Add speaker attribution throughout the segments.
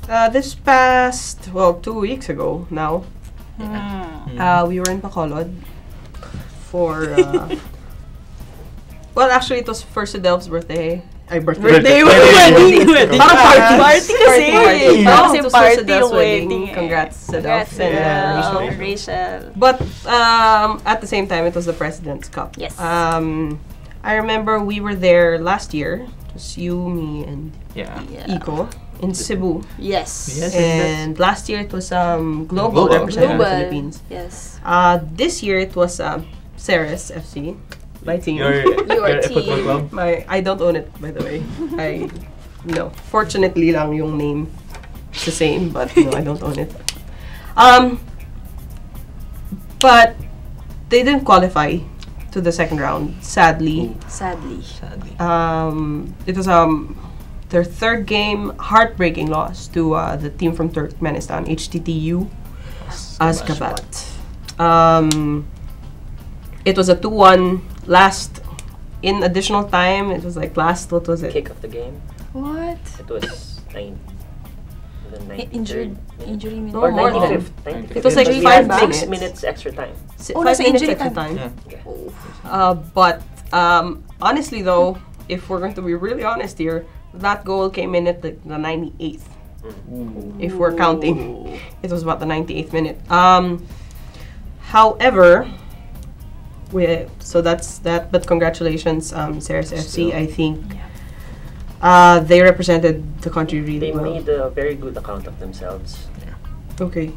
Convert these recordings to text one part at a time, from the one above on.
Speaker 1: This past, 2 weeks ago now, we were in Bacolod for, actually it was for Sidel's birthday. Birthday wedding!
Speaker 2: Party kasi!
Speaker 1: It was for Sidel's wedding. Congrats, Sidel and
Speaker 2: Rachel.
Speaker 1: But at the same time, it was the President's Cup.
Speaker 2: Yes.
Speaker 1: I remember we were there last year. It was you, me, and Iko in Cebu.
Speaker 2: Yes.
Speaker 1: And last year it was global representing the Philippines.
Speaker 2: Yes.
Speaker 1: This year it was Ceres FC. My team.
Speaker 2: Your team.
Speaker 1: I don't own it, by the way. Fortunately lang yung name is the same, but no, I don't own it. But they didn't qualify to the second round, sadly.
Speaker 2: Sadly.
Speaker 1: It was their third game, heartbreaking loss to the team from Turkmenistan, HTTU Ashgabat. It was a 2-1 last in additional time. It was like what was it?
Speaker 3: Kick of the game.
Speaker 2: What?
Speaker 3: It was the 93rd
Speaker 2: Injury
Speaker 3: minute.
Speaker 2: minute.
Speaker 3: Or
Speaker 1: more than
Speaker 3: 95th.
Speaker 1: It was like
Speaker 3: We
Speaker 1: 5
Speaker 3: had
Speaker 1: minutes.
Speaker 3: 6 minutes extra time.
Speaker 1: 5
Speaker 2: that's
Speaker 1: minutes
Speaker 2: injury
Speaker 1: extra
Speaker 2: time.
Speaker 1: time.
Speaker 3: Yeah.
Speaker 1: But honestly though, if we're going to be really honest here, that goal came in at the 98th. If we're counting, it was about the 98th minute. However, so that's that. But congratulations, Ceres FC. I think they represented the country really
Speaker 3: They
Speaker 1: well.
Speaker 3: made a very good account of themselves.
Speaker 1: Okay.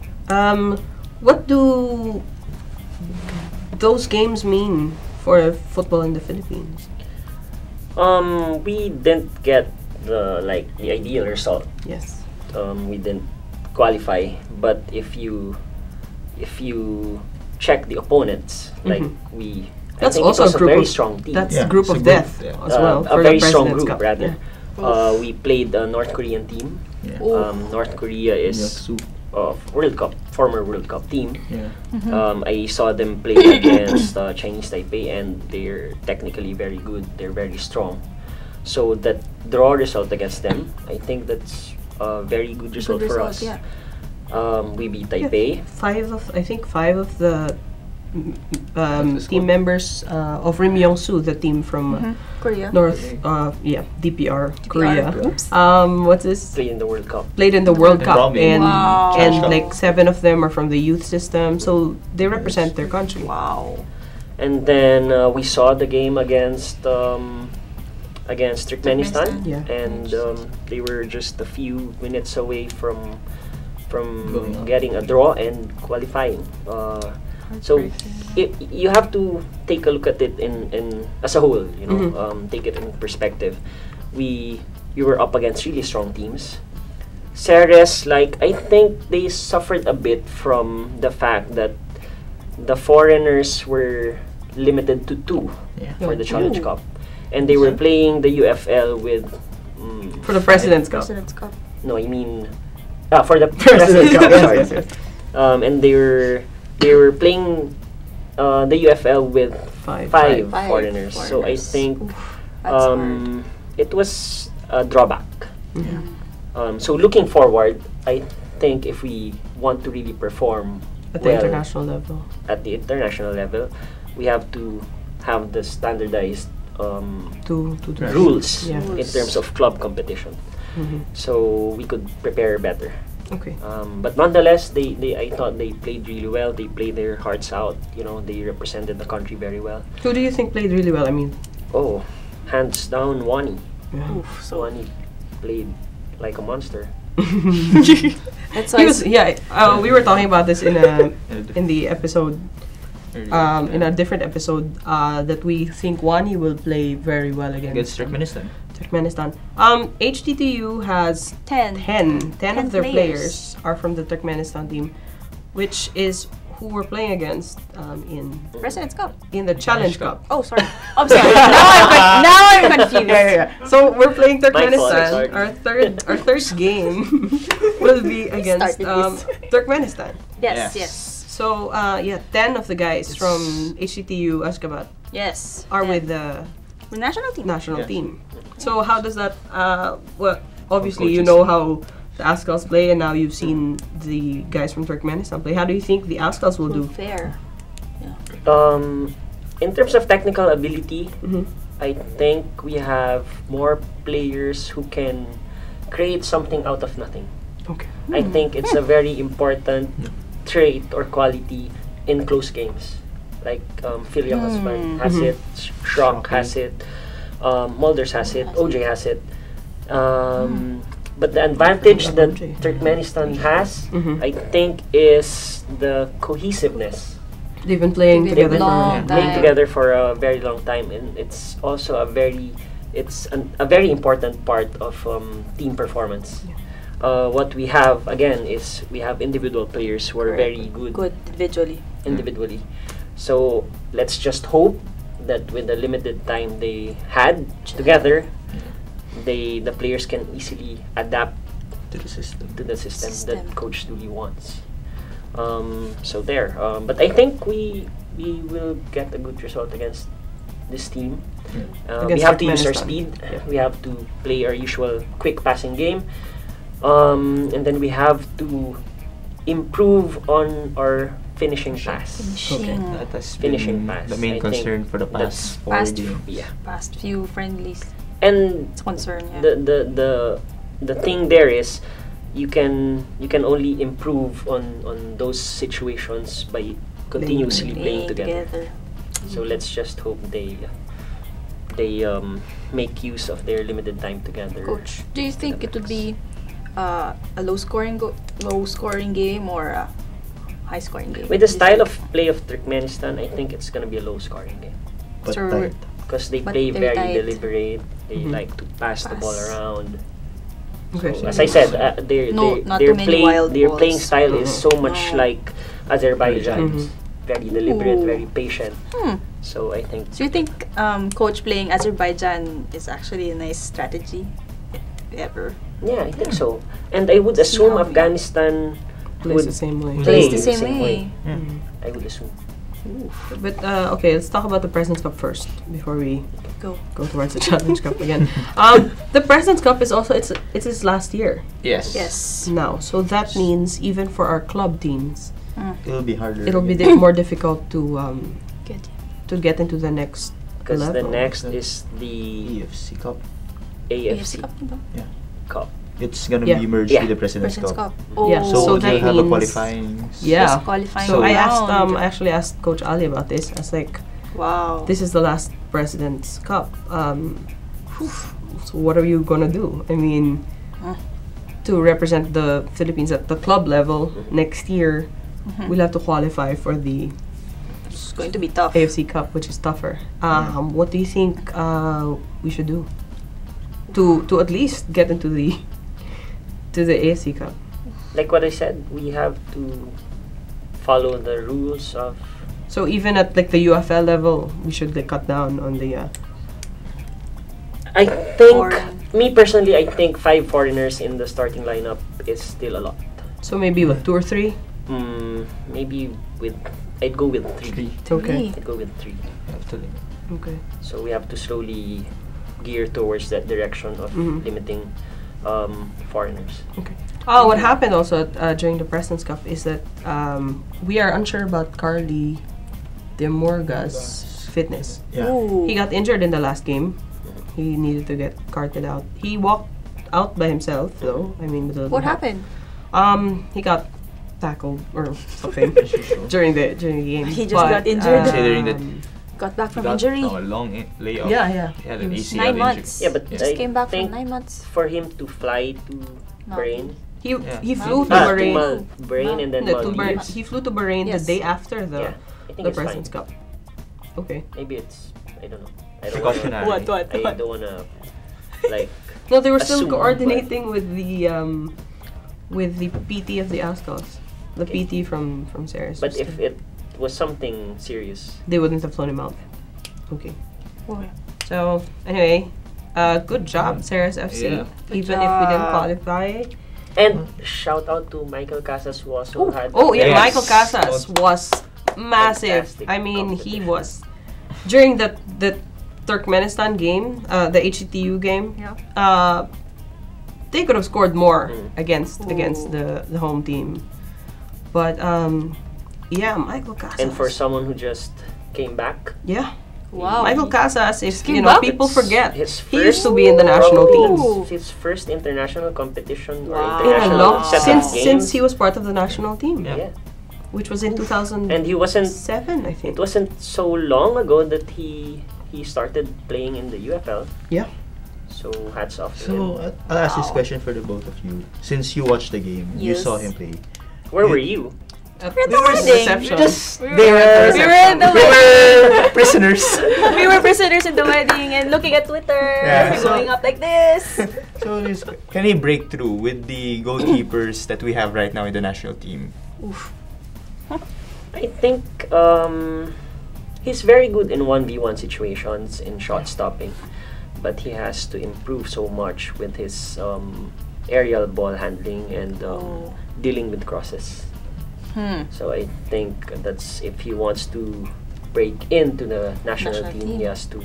Speaker 1: What do those games mean for football in the Philippines?
Speaker 3: We didn't get the ideal result.
Speaker 1: Yes.
Speaker 3: We didn't qualify, but if you check the opponents, I
Speaker 1: That's
Speaker 3: think
Speaker 1: also
Speaker 3: it was
Speaker 1: a group
Speaker 3: very
Speaker 1: of
Speaker 3: strong team.
Speaker 1: That's group of death as well.
Speaker 3: A
Speaker 1: For
Speaker 3: very
Speaker 1: the
Speaker 3: strong
Speaker 1: President's
Speaker 3: group,
Speaker 1: Cup.
Speaker 3: rather.
Speaker 1: Yeah.
Speaker 3: We played a North Korean team. North Korea is former World Cup team. I saw them play against Chinese Taipei, and they're technically very good. They're very strong. So that draw result against them, I think that's a very good result for us.
Speaker 2: Yeah.
Speaker 3: We beat Taipei.
Speaker 1: Five of the team members of Rim Yong-soo, the team from
Speaker 2: Korea.
Speaker 1: DPR Korea.
Speaker 2: Oops.
Speaker 1: What's this?
Speaker 3: Played in the World Cup.
Speaker 1: Played in the World Cup, and
Speaker 2: Wow.
Speaker 1: and like 7 of them are from the youth system, so they represent their country.
Speaker 2: Wow.
Speaker 3: And then we saw the game against Turkmenistan,
Speaker 1: Yeah.
Speaker 3: and they were just a few minutes away from
Speaker 4: Going on.
Speaker 3: getting a draw and qualifying. So you have to take a look at it in as a whole. Take it in perspective. You were up against really strong teams. Ceres, I think they suffered a bit from the fact that the foreigners were limited to 2 for the Challenge Cup, and they were playing the UFL with
Speaker 1: For the President's Cup.
Speaker 2: President's Cup.
Speaker 3: No, I mean for the President's Cup. Sorry. And they were playing the UFL with
Speaker 1: Five.
Speaker 3: five foreigners. So I
Speaker 2: foreigners.
Speaker 3: think
Speaker 2: That's hard.
Speaker 3: it was a drawback.
Speaker 1: Yeah.
Speaker 3: So looking forward, I think if we want to really perform
Speaker 1: At the
Speaker 3: well
Speaker 1: international level.
Speaker 3: at the international level, we have to have the standardized
Speaker 1: To
Speaker 3: rules
Speaker 1: Yeah.
Speaker 3: in terms of club competition, so we could prepare better.
Speaker 1: Okay.
Speaker 3: But nonetheless, I thought they played really well. They played their hearts out. They represented the country very well.
Speaker 1: Who do you think played really well? I mean,
Speaker 3: Oh, hands down, Wani.
Speaker 1: yeah.
Speaker 3: So Wani played like a monster.
Speaker 2: That's
Speaker 1: He was, we were talking about this in the episode, in a different episode, that we think Wani will play very well against
Speaker 4: Turkmenistan.
Speaker 1: Turkmenistan. HTTU has
Speaker 2: 10.
Speaker 1: 10 of their
Speaker 2: players.
Speaker 1: players are from the Turkmenistan team, which is who we're playing against in
Speaker 2: President's Cup.
Speaker 1: the Challenge Cup.
Speaker 2: Oh, sorry. I'm sorry. Now I'm confused.
Speaker 1: So we're playing
Speaker 3: My fault,
Speaker 1: Turkmenistan.
Speaker 3: sorry.
Speaker 1: Our third game will be against
Speaker 2: started this.
Speaker 1: Turkmenistan.
Speaker 2: Yes.
Speaker 1: So 10 of the guys from HTTU Ashgabat
Speaker 2: Yes.
Speaker 1: are with the
Speaker 2: The national team.
Speaker 1: national
Speaker 4: Yes.
Speaker 1: team. So how does that? Well, obviously you
Speaker 4: coaches.
Speaker 1: know how the Ascals play, and now you've seen the guys from Turkmenistan play. How do you think the Ascals will do?
Speaker 2: Fair.
Speaker 3: In terms of technical ability,
Speaker 1: Mm-hmm.
Speaker 3: I think we have more players who can create something out of nothing.
Speaker 1: Okay.
Speaker 3: I think it's a very important trait or quality in close games. Like Filia Husband has it, Shrock has it, Mulders has it, OJ has it. But the advantage that Turkmenistan has,
Speaker 1: Mhm.
Speaker 3: I think, is the cohesiveness.
Speaker 1: They've been playing
Speaker 2: They've
Speaker 1: together
Speaker 2: been
Speaker 1: for
Speaker 2: long
Speaker 3: Playing
Speaker 2: time.
Speaker 3: together for a very long time, and it's also a very important part of team performance. What we have again is we have individual players who are very good
Speaker 2: individually.
Speaker 3: individually. So let's just hope that with the limited time they had together, the players can easily adapt
Speaker 4: To the system.
Speaker 3: to the system that Coach Dooley wants. So there. But I think we will get a good result against this team. We
Speaker 1: Against
Speaker 3: have to use our
Speaker 1: Turkmenistan.
Speaker 3: speed. We have to play our usual quick passing game. And then we have to improve on our finishing pass.
Speaker 4: That has
Speaker 3: Finishing
Speaker 4: been
Speaker 3: pass,
Speaker 4: the main
Speaker 3: I think
Speaker 4: concern for the
Speaker 3: that's
Speaker 4: past 4
Speaker 2: past-
Speaker 4: games.
Speaker 3: Yeah.
Speaker 2: Past few friendlies.
Speaker 3: And
Speaker 2: It's concern, yeah.
Speaker 3: the thing there is you can only improve on those situations by continuously playing together. So let's just hope they make use of their limited time together.
Speaker 2: Coach, do you think it would be a low scoring game or a high scoring game?
Speaker 3: With the style of play of Turkmenistan, I think it's gonna be a low scoring game
Speaker 4: But
Speaker 2: So
Speaker 4: tight.
Speaker 3: because they
Speaker 2: But
Speaker 3: play
Speaker 2: they're
Speaker 3: very
Speaker 2: tight.
Speaker 3: deliberate. They
Speaker 1: Mhm.
Speaker 3: like to pass the ball
Speaker 2: Pass.
Speaker 3: around.
Speaker 1: Okay.
Speaker 3: So, as I said,
Speaker 2: Not too many wild
Speaker 3: their playing
Speaker 2: balls.
Speaker 3: style is so much
Speaker 2: No.
Speaker 3: like Azerbaijan's.
Speaker 1: Mhm.
Speaker 3: Very deliberate,
Speaker 2: Ooh.
Speaker 3: very patient. So I think
Speaker 2: So you think coach playing Azerbaijan is actually a nice strategy, if ever?
Speaker 3: yeah, I think so. And I would assume
Speaker 2: how-
Speaker 3: Afghanistan
Speaker 1: Plays
Speaker 3: would
Speaker 1: the same way.
Speaker 3: play
Speaker 2: Plays the same way.
Speaker 3: I would assume.
Speaker 1: But okay, let's talk about the President's Cup first before we
Speaker 2: Go.
Speaker 1: go towards the Challenge Cup again. The President's Cup is also it's his last year
Speaker 4: Yes.
Speaker 2: Yes.
Speaker 1: now, so that means even for our club teams,
Speaker 4: It'll be harder.
Speaker 1: it'll be
Speaker 4: again.
Speaker 1: more difficult
Speaker 2: Good.
Speaker 1: to get into the next
Speaker 3: Because the
Speaker 1: level.
Speaker 3: next is the
Speaker 4: EFC Cup.
Speaker 3: AFC
Speaker 2: Cup, diba?
Speaker 3: Cup.
Speaker 4: It's gonna
Speaker 1: Yeah.
Speaker 4: be merged
Speaker 3: Yeah.
Speaker 4: with the President's
Speaker 2: President's
Speaker 4: Cup.
Speaker 2: Cup.
Speaker 1: Yeah,
Speaker 2: Oh.
Speaker 4: So,
Speaker 1: So that
Speaker 4: they'll have a
Speaker 1: means-
Speaker 4: qualifying.
Speaker 1: Yeah.
Speaker 2: Just qualifying
Speaker 1: So I
Speaker 2: round.
Speaker 1: actually asked Coach Ali about this. I was like,
Speaker 2: Wow.
Speaker 1: this is the last President's Cup. So what are you gonna do? I mean, to represent the Philippines at the club level next year, we'll have to qualify for the
Speaker 2: It's going to be tough.
Speaker 1: AFC Cup, which is tougher. What do you think we should do to at least get into the AFC Cup?
Speaker 3: Like what I said, we have to follow the rules of.
Speaker 1: So even at like the UFL level, we should like, cut down on the.
Speaker 3: I think,
Speaker 2: Foreign.
Speaker 3: me personally, I think 5 foreigners in the starting lineup is still a lot.
Speaker 1: So maybe what 2 or 3?
Speaker 3: Maybe I'd go with 3.
Speaker 1: Okay.
Speaker 3: I'd go with 3.
Speaker 4: Actually.
Speaker 1: Okay.
Speaker 3: So we have to slowly gear towards that direction of
Speaker 1: Mhm.
Speaker 3: limiting foreigners.
Speaker 1: Okay. Oh, what happened also during the President's Cup is that we are unsure about Carly De Morga's fitness.
Speaker 4: Yeah.
Speaker 2: Ooh.
Speaker 1: He got injured in the last game. He needed to get carted out. He walked out by himself, though. I mean,
Speaker 2: What happened?
Speaker 1: He got tackled or something during the game.
Speaker 2: He just got injured.
Speaker 4: Considering that
Speaker 2: Got back from
Speaker 4: Got
Speaker 2: injury.
Speaker 4: a long layoff.
Speaker 1: Yeah.
Speaker 4: He had
Speaker 1: He
Speaker 4: an
Speaker 1: was
Speaker 4: ACL
Speaker 2: 9
Speaker 4: injury.
Speaker 2: months.
Speaker 3: Yeah, but
Speaker 2: He just
Speaker 3: I
Speaker 2: came back from
Speaker 3: think
Speaker 2: 9 months.
Speaker 3: for him to fly to Bahrain.
Speaker 1: He
Speaker 4: Yeah.
Speaker 1: flew to
Speaker 2: Ah,
Speaker 1: Bahrain.
Speaker 3: Bahrain and then
Speaker 1: No, to
Speaker 3: Maldives.
Speaker 1: He flew to Bahrain
Speaker 2: Yes.
Speaker 1: the day after
Speaker 3: Yeah, I think
Speaker 1: the
Speaker 3: it's fine.
Speaker 1: President's Cup. Okay.
Speaker 3: Maybe it's, I don't know. I don't
Speaker 4: Precautionary.
Speaker 3: wanna, I don't wanna like
Speaker 1: No, they were still
Speaker 3: Assume,
Speaker 1: coordinating with the PT of the Ascals, the
Speaker 3: Okay.
Speaker 1: PT from Ceres.
Speaker 3: but if it was something serious.
Speaker 1: they wouldn't have flown him out. Okay.
Speaker 2: Oh,
Speaker 1: So anyway, good job, Ceres FC.
Speaker 4: Yeah.
Speaker 2: Good
Speaker 1: Even if we didn't
Speaker 2: job.
Speaker 1: qualify.
Speaker 3: And shout out to Michael Casas who also had
Speaker 1: Oh yeah,
Speaker 4: Yes.
Speaker 1: Michael Casas was massive.
Speaker 3: Fantastic
Speaker 1: I mean, he
Speaker 3: competition.
Speaker 1: was during the Turkmenistan game, the HTTU game.
Speaker 2: Yeah.
Speaker 1: they could have scored more against
Speaker 2: Ooh.
Speaker 1: the home team. But yeah, Michael Casas.
Speaker 3: And for someone who just came back,
Speaker 1: yeah,
Speaker 2: Wow.
Speaker 1: Michael Casas, if
Speaker 2: came
Speaker 1: you know,
Speaker 2: back?
Speaker 1: people
Speaker 3: It's
Speaker 1: forget,
Speaker 3: his
Speaker 1: he used
Speaker 3: first-
Speaker 1: to be in the national
Speaker 3: probably
Speaker 1: team.
Speaker 3: his first international competition
Speaker 2: Wow.
Speaker 3: or
Speaker 1: In a
Speaker 3: international
Speaker 1: long,
Speaker 3: set of
Speaker 1: since
Speaker 3: games.
Speaker 1: he was part of the national team,
Speaker 4: Yeah.
Speaker 3: Yeah.
Speaker 1: which was in 2007,
Speaker 3: And he wasn't.
Speaker 1: I think.
Speaker 3: It wasn't so long ago that he started playing in the UFL.
Speaker 1: Yeah.
Speaker 3: So hats off to
Speaker 4: So
Speaker 3: him.
Speaker 4: I'll ask this
Speaker 2: Wow.
Speaker 4: question for the both of you. Since you watched the game, you
Speaker 2: Yes.
Speaker 4: saw him play.
Speaker 3: Where were you?
Speaker 2: We're at the
Speaker 1: We were
Speaker 2: wedding.
Speaker 1: reception.
Speaker 4: Just
Speaker 2: We were-
Speaker 4: there.
Speaker 2: we were at the
Speaker 4: We were prisoners.
Speaker 2: We were prisoners in the wedding and looking at Twitter,
Speaker 4: Yeah, so-
Speaker 2: going up like this.
Speaker 4: So can he break through with the goalkeepers that we have right now in the national team?
Speaker 3: I think he's very good in 1v1 situations in shot stopping, but he has to improve so much with his aerial ball handling and
Speaker 2: Oh.
Speaker 3: dealing with crosses. So I think that's if he wants to break into the national
Speaker 2: National
Speaker 3: team,
Speaker 2: team.
Speaker 3: he has to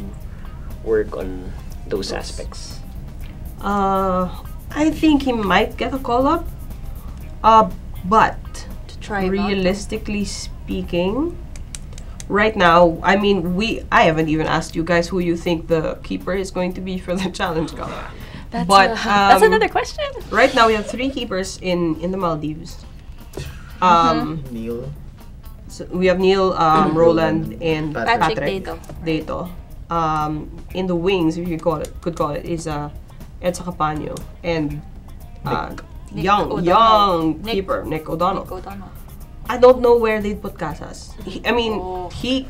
Speaker 3: work on those aspects.
Speaker 1: I think he might get a call up. But
Speaker 2: To try him out.
Speaker 1: realistically speaking, right now, I mean, I haven't even asked you guys who you think the keeper is going to be for the Challenge Cup.
Speaker 2: That's,
Speaker 1: But,
Speaker 2: that's another question.
Speaker 1: Right now, we have 3 keepers in the Maldives.
Speaker 4: Neil.
Speaker 1: So we have Neil, Roland, and
Speaker 4: Patrick
Speaker 1: Patrick
Speaker 2: Dato.
Speaker 1: In the wings, if you could call it, is Edsa Capaño and
Speaker 2: Nick
Speaker 1: young
Speaker 2: O'Donnell.
Speaker 1: keeper Nick O'Donnell.
Speaker 2: Nick O'Donnell.
Speaker 1: I don't know where they'd put Casas. I mean,
Speaker 2: Oh.
Speaker 1: he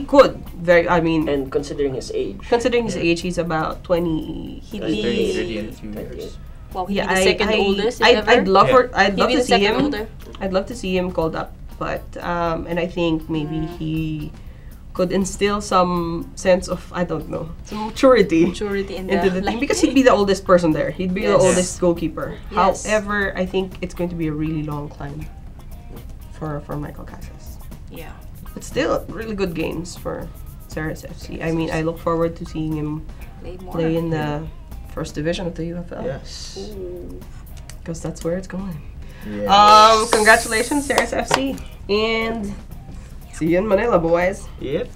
Speaker 1: could I mean,
Speaker 3: And considering his age,
Speaker 1: considering his age, he's about 20. He'd
Speaker 3: He's
Speaker 1: be
Speaker 4: 30 in a few
Speaker 3: 38.
Speaker 4: years.
Speaker 2: Wow, he'd
Speaker 1: yeah,
Speaker 2: be the second oldest. if ever.
Speaker 1: I'd love
Speaker 4: Yeah.
Speaker 1: I'd
Speaker 2: He'd
Speaker 1: love
Speaker 2: be
Speaker 1: to
Speaker 2: the
Speaker 1: see
Speaker 2: second
Speaker 1: him.
Speaker 2: older.
Speaker 1: I'd love to see him called up, but and I think maybe he could instill some sense of, I don't know, some maturity
Speaker 2: Maturity in
Speaker 1: into the team, because he'd be the oldest person there. He'd be the
Speaker 2: Yes.
Speaker 1: oldest goalkeeper.
Speaker 2: Yes.
Speaker 1: However, I think it's going to be a really long climb for Michael Casas.
Speaker 2: Yeah.
Speaker 1: But still, really good games for Ceres FC. I mean, I look forward to seeing him
Speaker 2: Play more.
Speaker 1: play in the first division of the UFL.
Speaker 4: Yes.
Speaker 2: Ooh.
Speaker 1: Because that's where it's going.
Speaker 4: Yes.
Speaker 1: Congratulations, Ceres FC. And see you in Manila, boys.
Speaker 4: Yep.